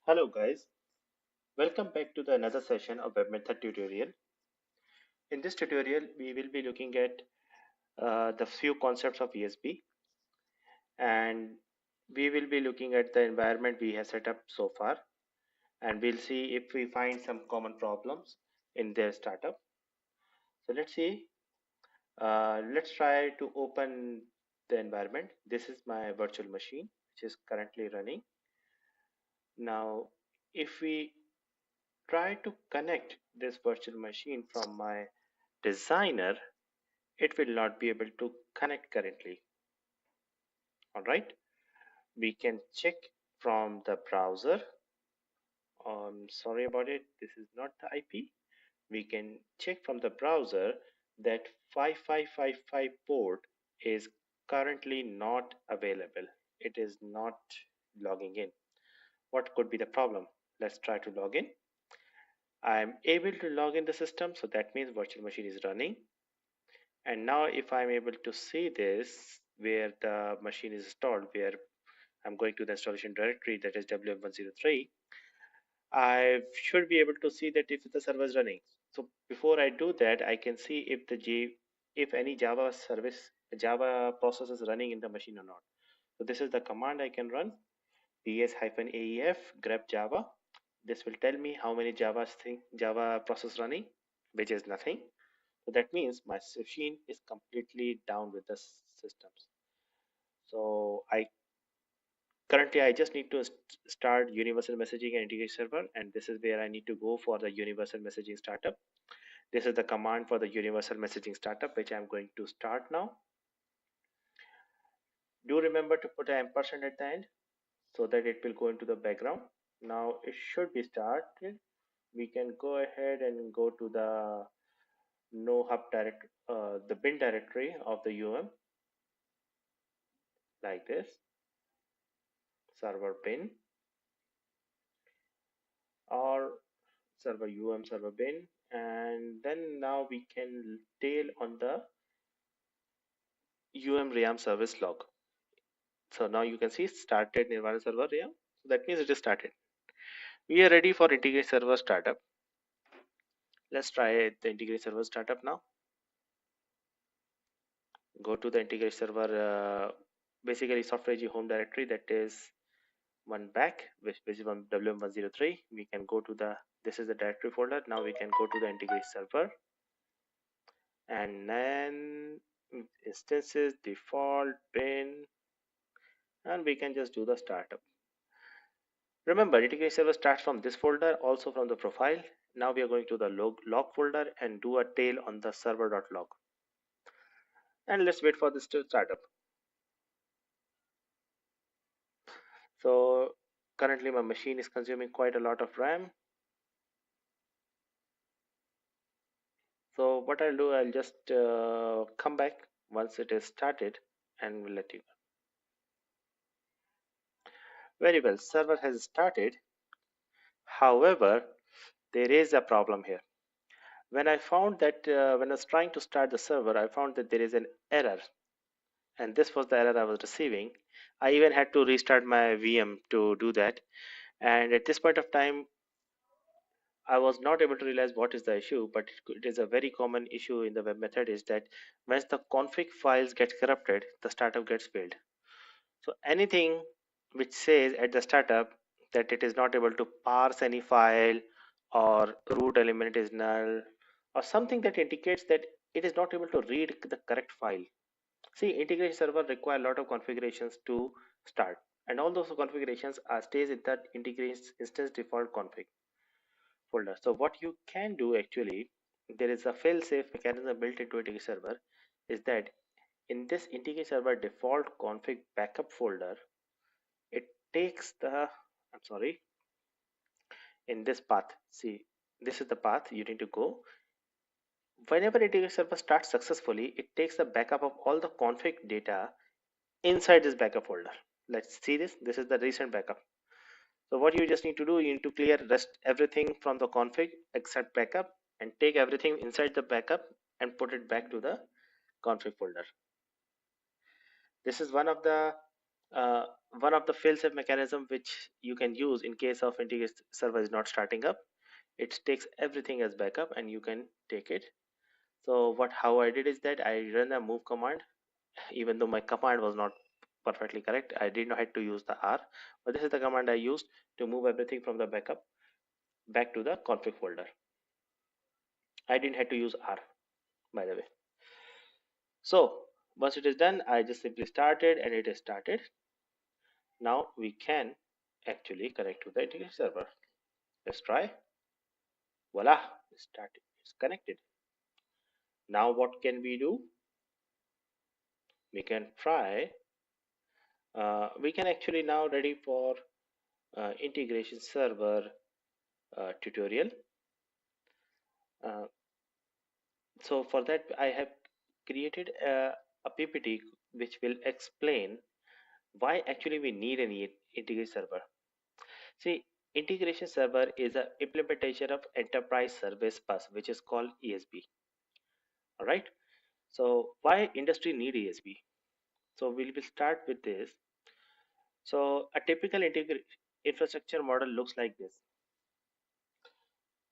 Hello guys, welcome back to the another session of web method tutorial. In this tutorial, we will be looking at the few concepts of ESB, and we will be looking at the environment we have set up so far, and we'll see if we find some common problems in their startup. So let's see. Let's try to open the environment. This is my virtual machine, which is currently running. Now, if we try to connect this virtual machine from my designer, it will not be able to connect currently. All right, we can check from the browser. Sorry about it, this is not the IP. We can check from the browser that 5555 port is currently not available. It is not logging in. What could be the problem? Let's try to log in. I am able to log in the system, so that means virtual machine is running. And now if I'm able to see this where the machine is installed, where I'm going to the installation directory, that is WM103, I should be able to see that if the server is running. So before I do that, I can see if any Java service, Java process is running in the machine or not. So this is the command I can run, ps-aef grep java. This will tell me how many Java process running, which is nothing. So that means my machine is completely down with the systems. So I just need to start universal messaging and integration server, and this is where I need to go for the universal messaging startup. This is the command for the universal messaging startup, which I'm going to start now. Do remember to put an ampersand at the end so that it will go into the background. Now it should be started. We can go ahead and go to the no hub direct the bin directory of the like this, server bin or server bin, and then now we can tail on the ream service log. So now you can see started Nirvana server ream. So that means it is started. We are ready for integrate server startup. Let's try the integrate server startup now. Go to the integrate server, basically software G home directory, that is one back, which is one WM103. We can go to the, this is the directory folder. Now we can go to the integrate server, and then instances, default, bin, and we can just do the startup. Remember, integrate server starts from this folder, also from the profile. Now we are going to the log folder and do a tail on the server.log. And let's wait for this to start up. So currently my machine is consuming quite a lot of RAM. So what I'll do, I'll just come back once it is started and we'll let you know. Very well, server has started. However, there is a problem here. When I found that when I was trying to start the server, I found that there is an error, and this was the error I was receiving. I even had to restart my VM to do that, and at this point of time I was not able to realize what is the issue, but it is a very common issue in the web method, is that once the config files get corrupted, the startup gets failed. So anything which says at the startup that it is not able to parse any file, or root element is null, or something that indicates that it is not able to read the correct file. See, integration server require a lot of configurations to start, and all those configurations are stays in that integration instance default config folder. So what you can do actually, there is a fail-safe mechanism built into integration server, is that in this integration server default config backup folder, it takes the, I'm sorry, in this path. See, this is the path you need to go. Whenever integration server starts successfully, it takes the backup of all the config data inside this backup folder. Let's see this. This is the recent backup. So what you just need to do, you need to clear rest everything from the config except backup, and take everything inside the backup and put it back to the config folder. This is one of the Uh, One of the fail-safe mechanism which you can use in case of integrated server is not starting up, it takes everything as backup and you can take it. So how I did is that I run a move command, even though my command was not perfectly correct. I did not have to use the R, but this is the command I used to move everything from the backup back to the config folder. I didn't have to use R, by the way. So once it is done, I just simply started and it is started. Now we can actually connect to the integrated server. Let's try. Voila, it's connected. Now what can we do? We can try. We can actually now ready for integration server tutorial. Uh, so for that, I have created a PPT which will explain why actually we need an integration server. See, integration server is an implementation of enterprise service bus, which is called ESB. All right. So why industry need ESB? So we will start with this. So a typical infrastructure model looks like this.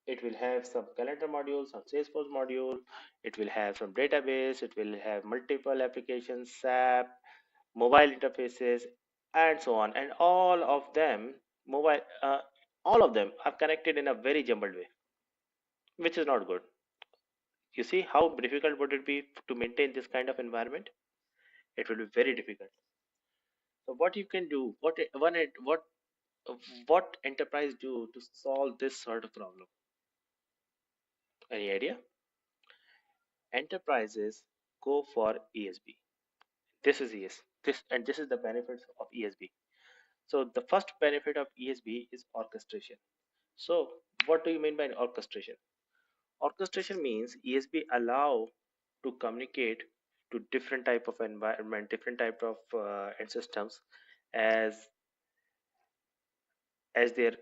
It will have some calendar module, some Salesforce module. It will have some database. It will have multiple applications, SAP, mobile interfaces, and so on. And all of them are connected in a very jumbled way, which is not good. You see how difficult would it be to maintain this kind of environment? It will be very difficult. So what you can do, what enterprise do to solve this sort of problem? Any idea? Enterprises go for ESB. This is this is the benefits of ESB. So the first benefit of ESB is orchestration. So what do you mean by orchestration? Orchestration means ESB allow to communicate to different type of environment, different type of end systems as their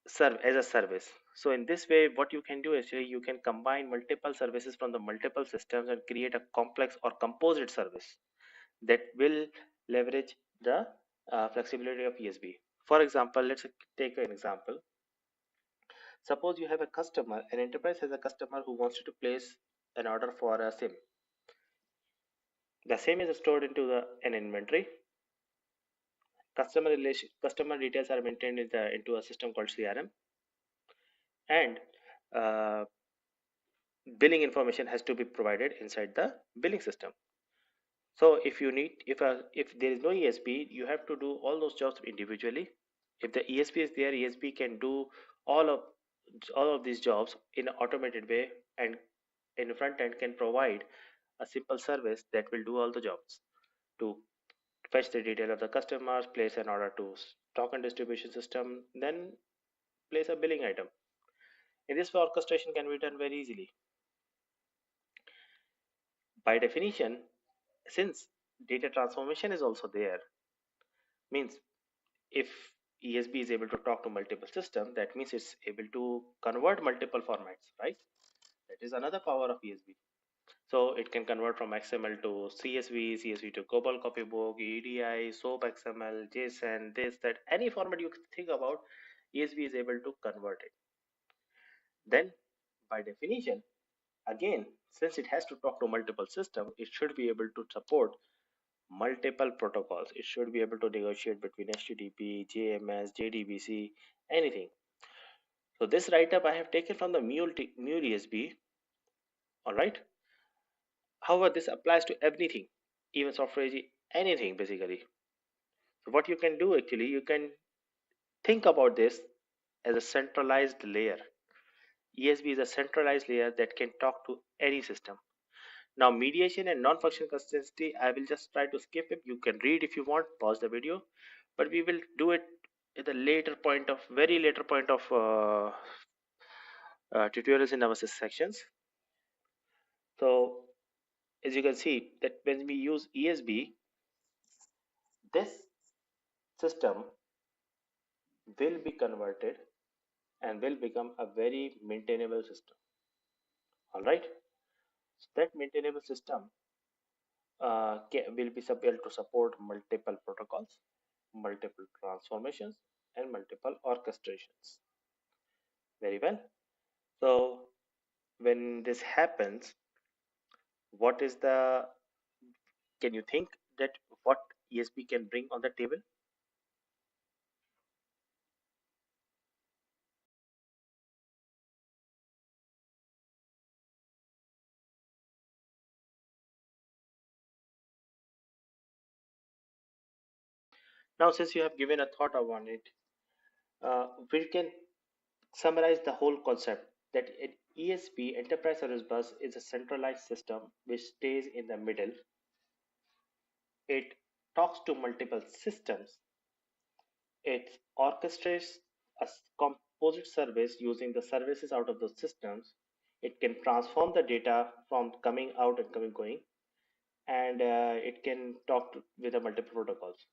serve as a service. So in this way, what you can do is you can combine multiple services from the multiple systems and create a complex or composite service that will leverage the flexibility of ESB. For example, let's take an example. Suppose you have a customer, an enterprise has a customer who wants you to place an order for a SIM. The SIM is stored into an inventory. Customer details are maintained into a system called CRM, and uh, billing information has to be provided inside the billing system. So if there is no ESP, you have to do all those jobs individually. If the ESP is there, ESP can do all of all of these jobs in an automated way, and in the front end can provide a simple service that will do all the jobs to fetch the detail of the customers, place an order to stock and distribution system, then place a billing item. In this way, orchestration can be done very easily. By definition, since data transformation is also there, means if ESB is able to talk to multiple systems, that means it's able to convert multiple formats, right? That is another power of ESB. So it can convert from XML to CSV, CSV to global copybook, EDI, SOAP XML, JSON, this, that, any format you think about, ESB is able to convert it. Then, by definition, again, since it has to talk to multiple systems, it should be able to support multiple protocols. It should be able to negotiate between HTTP, JMS, JDBC, anything. So this write-up I have taken from the Mule ESB. All right. However, this applies to everything, even software AG, anything basically. So what you can do actually, you can think about this as a centralized layer. ESB is a centralized layer that can talk to any system. Now, mediation and non-functional consistency, I will just try to skip it. You can read if you want, pause the video, but we will do it at a later point of very later point of tutorials in our sections. So as you can see that when we use ESB, this system will be converted and will become a very maintainable system. All right. So that maintainable system will be able to support multiple protocols, multiple transformations, and multiple orchestrations. Very well. So when this happens, what is the can you think that what ESP can bring on the table? Now, since you have given a thought on it, we can summarize the whole concept that an ESP enterprise service bus is a centralized system which stays in the middle. It talks to multiple systems. It orchestrates a composite service using the services out of those systems. It can transform the data from coming out and coming going, and it can talk with the multiple protocols.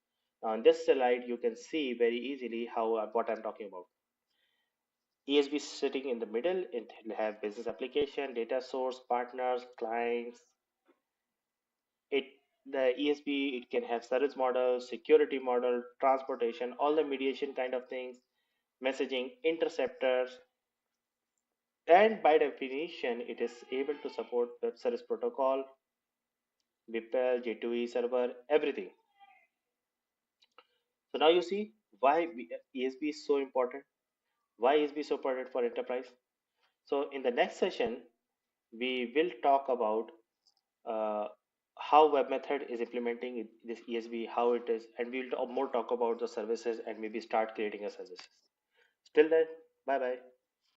Now, on this slide, you can see very easily how what I'm talking about. ESB sitting in the middle. It will have business application, data source, partners, clients. It the ESB it can have service model, security model, transportation, all the mediation kind of things, messaging, interceptors, and by definition, it is able to support web service protocol, WIPL, J2E server, everything. So now you see why ESB is so important. Why ESB is so important for enterprise? So in the next session, we will talk about uh, how web method is implementing this ESB, how it is, and we'll more talk about the services and maybe start creating a services. Till then, bye bye.